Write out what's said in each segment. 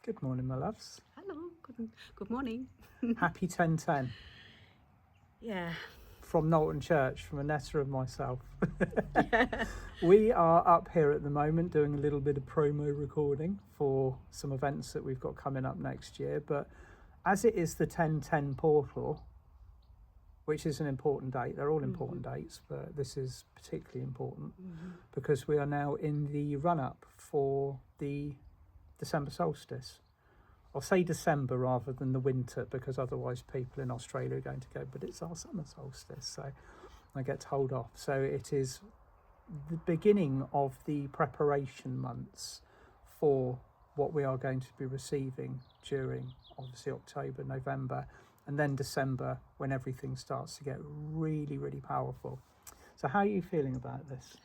Good morning, my loves. Hello, good morning. Happy 10:10 Yeah. from Knowlton Church, from Anette and myself. Yeah. We are up here at the moment doing a little bit of promo recording for some events that we've got coming up next year. But as it is the 10:10 portal, which is an important date, they're all important dates, but this is particularly important because we are now in the run-up for the December solstice. I'll say December rather than the winter because otherwise people in Australia are going to go, but it's our summer solstice, so I get told off. So it is the beginning of the preparation months for what we are going to be receiving during obviously October, November, and then December when everything starts to get really, really powerful. So how are you feeling about this?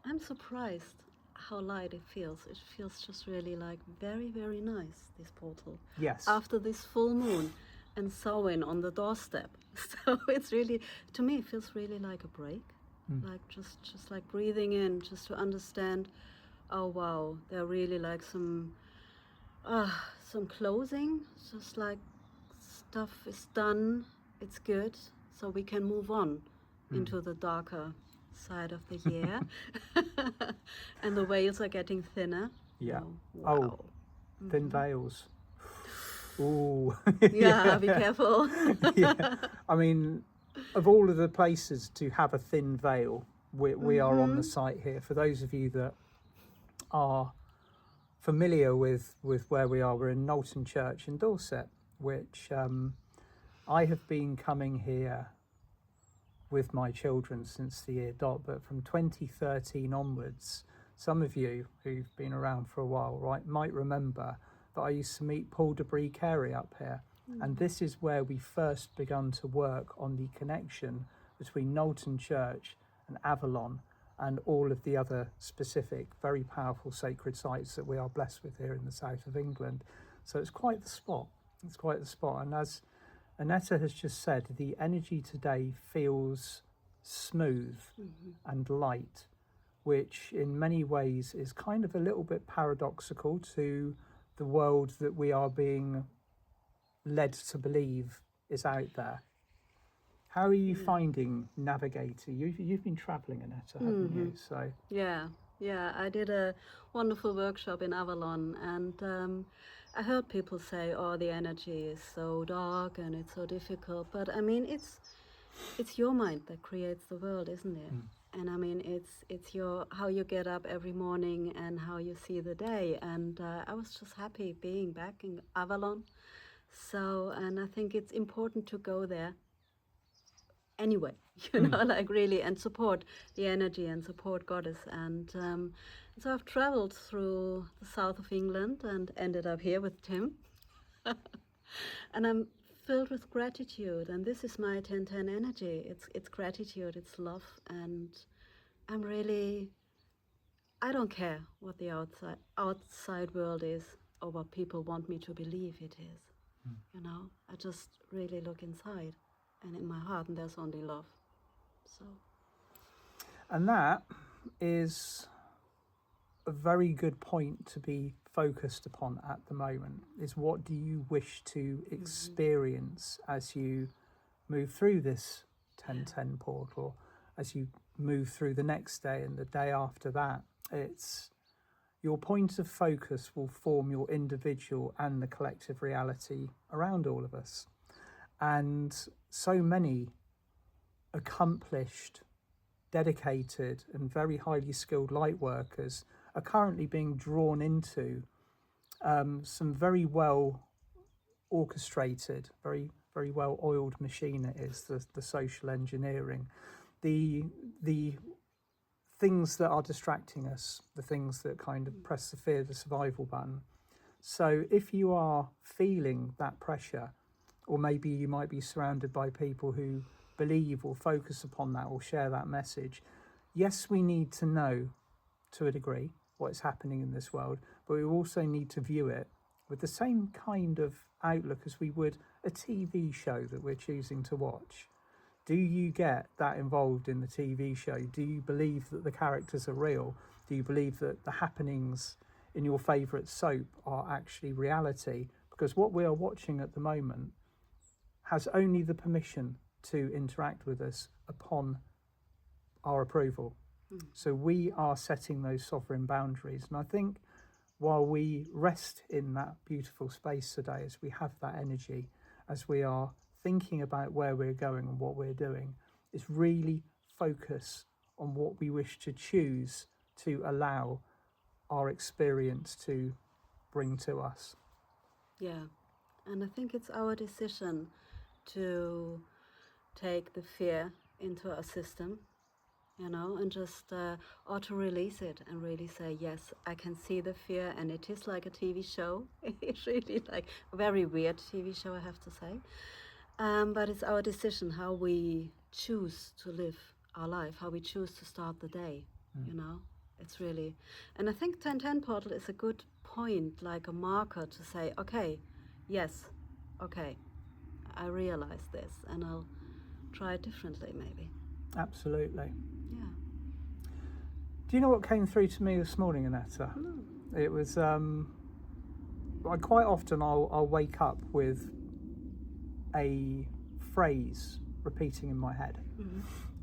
I'm surprised how light it feels. It feels just really like very, very nice, this portal. Yes. After this full moon and Samhain on the doorstep. So it's really, to me, it feels really like a break. Like just like breathing in, just to understand, oh wow, there are really like some closing, just like stuff is done, it's good, so we can move on into the darker side of the year. And the veils are getting thinner. Yeah. Wow. Thin veils. Ooh. Yeah, be careful. Yeah. I mean, of all of the places to have a thin veil, we are on the site here. For those of you that are familiar with where we are, we're in Knowlton Church in Dorset, which I have been coming here with my children since the year dot, but from 2013 onwards, some of you who've been around for a while, right, might remember that I used to meet Paul de Carey up here. And this is where we first begun to work on the connection between Knowlton Church and Avalon and all of the other specific, very powerful sacred sites that we are blessed with here in the south of England. So it's quite the spot. It's quite the spot. And as Anette has just said, the energy today feels smooth and light, which in many ways is kind of a little bit paradoxical to the world that we are being led to believe is out there. How are you finding navigating? You've been travelling, Annette, haven't you? So Yeah, I did a wonderful workshop in Avalon, and I heard people say, "Oh, the energy is so dark and it's so difficult." But I mean, it's your mind that creates the world, isn't it? And I mean, it's your how you get up every morning and how you see the day. And I was just happy being back in Avalon. So, and I think it's important to go there anyway, like really, and support the energy and support Goddess. And so I've traveled through the south of England and ended up here with Tim. And I'm filled with gratitude, and this is my 1010 energy. It's gratitude, it's love, and I'm really, I don't care what the outside world is or what people want me to believe it is. I just really look inside and in my heart, and there's only love. So, and that is a very good point to be focused upon at the moment, is what do you wish to experience as you move through this 1010 portal, as you move through the next day and the day after that. It's your point of focus will form your individual and the collective reality around all of us. And so many accomplished, dedicated and very highly skilled light workers are currently being drawn into some very well orchestrated, very, very well oiled machine it is, the social engineering, the things that are distracting us, the things that kind of press the fear, the survival button. So if you are feeling that pressure, or maybe you might be surrounded by people who believe or focus upon that or share that message, yes, we need to know to a degree what is happening in this world, but we also need to view it with the same kind of outlook as we would a TV show that we're choosing to watch. Do you get that involved in the TV show? Do you believe that the characters are real? Do you believe that the happenings in your favourite soap are actually reality, because what we are watching at the moment has only the permission to interact with us upon our approval. So we are setting those sovereign boundaries. And I think while we rest in that beautiful space today, as we have that energy, as we are thinking about where we're going and what we're doing, is really focus on what we wish to choose to allow our experience to bring to us. Yeah, and I think it's our decision to take the fear into our system, and just or to release it and really say, yes, I can see the fear, and it is like a TV show. It's really like a very weird TV show, I have to say. But it's our decision how we choose to live our life, how we choose to start the day, It's really, and I think 1010 portal is a good point, like a marker to say, okay, yes, okay, I realize this, and I'll try it differently maybe. Absolutely. Yeah. Do you know what came through to me this morning, Anette? No. It was, quite often I'll wake up with a phrase repeating in my head,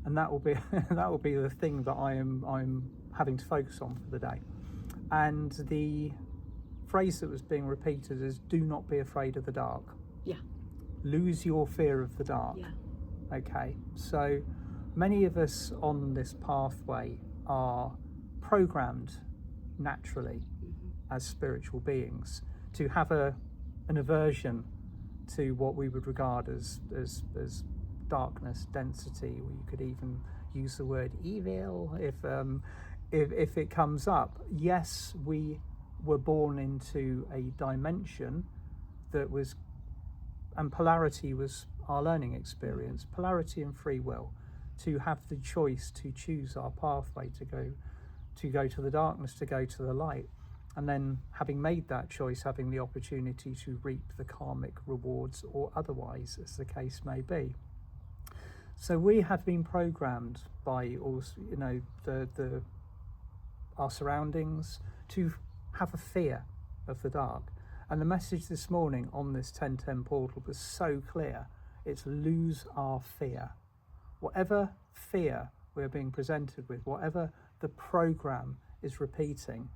and that will be the thing that I'm having to focus on for the day. And the phrase that was being repeated is, "Do not be afraid of the dark." Yeah. Lose your fear of the dark. Yeah. Okay, so many of us on this pathway are programmed naturally as spiritual beings to have an aversion to what we would regard as darkness, density, or you could even use the word evil if it comes up. Yes, we were born into a dimension that was, and polarity was our learning experience, polarity and free will, to have the choice to choose our pathway, to go to the darkness, to go to the light, and then having made that choice, having the opportunity to reap the karmic rewards or otherwise, as the case may be. So we have been programmed by also, our surroundings to have a fear of the dark. And the message this morning on this 1010 portal was so clear. It's lose our fear. Whatever fear we're being presented with, whatever the program is repeating,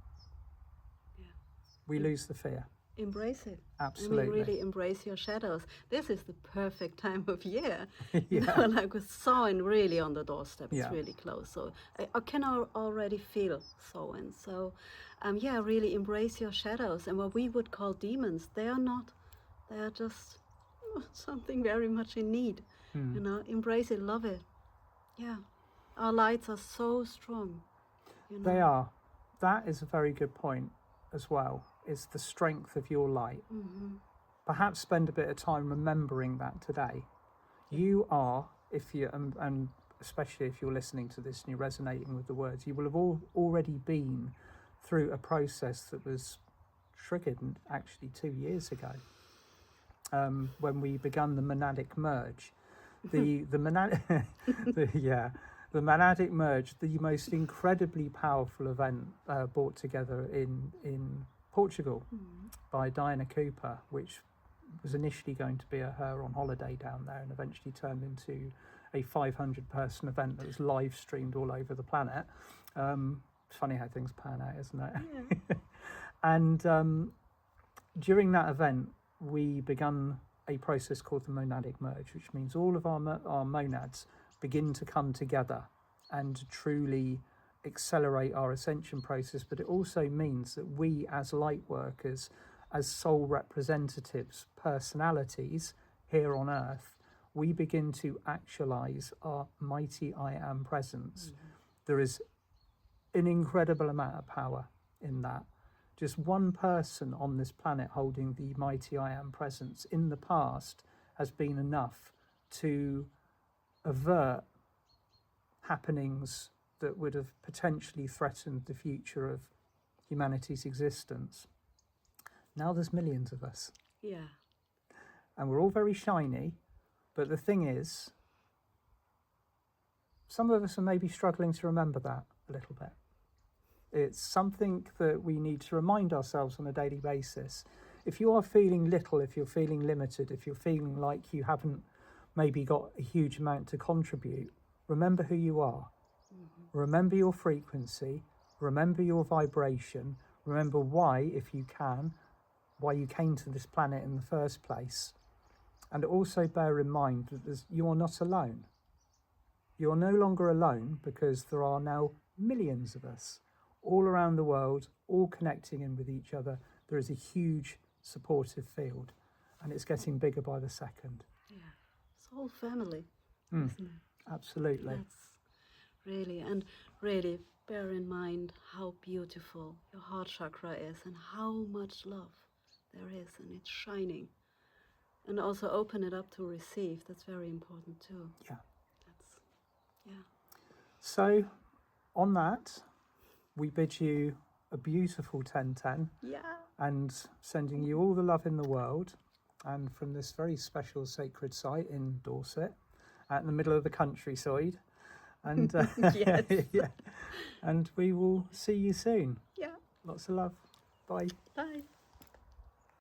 we lose the fear. Embrace it. Absolutely. I mean, really embrace your shadows. This is the perfect time of year. Yeah. Like with sowing really on the doorstep. It's Yeah. really close. So I can already feel sowing. So really embrace your shadows. And what we would call demons, they are not. They are just something very much in need. Embrace it, love it. Yeah. Our lights are so strong. They are. That is a very good point as well. Is the strength of your light. Perhaps spend a bit of time remembering that today. You are, if you and especially if you're listening to this and you're resonating with the words, you will have already been through a process that was triggered actually 2 years ago, when we began the monadic merge. The monadic merge, the most incredibly powerful event brought together in Portugal by Diana Cooper, which was initially going to be her on holiday down there and eventually turned into a 500-person event that was live streamed all over the planet. It's funny how things pan out, isn't it? Yeah. And during that event, we began a process called the monadic merge, which means all of our monads begin to come together and truly accelerate our ascension process. But it also means that we as light workers, as soul representatives, personalities here on earth, we begin to actualize our mighty I am presence. There is an incredible amount of power in that. Just one person on this planet holding the mighty I am presence in the past has been enough to avert happenings that would have potentially threatened the future of humanity's existence. Now there's millions of us. Yeah. And we're all very shiny, but the thing is, some of us are maybe struggling to remember that a little bit. It's something that we need to remind ourselves on a daily basis. If you are feeling little, if you're feeling limited, if you're feeling like you haven't maybe got a huge amount to contribute, remember who you are. Remember your frequency, remember your vibration, remember why, if you can, why you came to this planet in the first place. And also bear in mind that you are not alone. You are no longer alone, because there are now millions of us all around the world, all connecting in with each other. There is a huge supportive field, and it's getting bigger by the second. Yeah, it's a whole family, isn't it? Absolutely. That's really, and really bear in mind how beautiful your heart chakra is and how much love there is, and it's shining. And also open it up to receive. That's very important too. Yeah. Yeah. So, on that, we bid you a beautiful 10-10, Yeah. and sending you all the love in the world, and from this very special sacred site in Dorset, out in the middle of the countryside. And Yes. yeah, and we will see you soon. Yeah. Lots of love. Bye. Bye.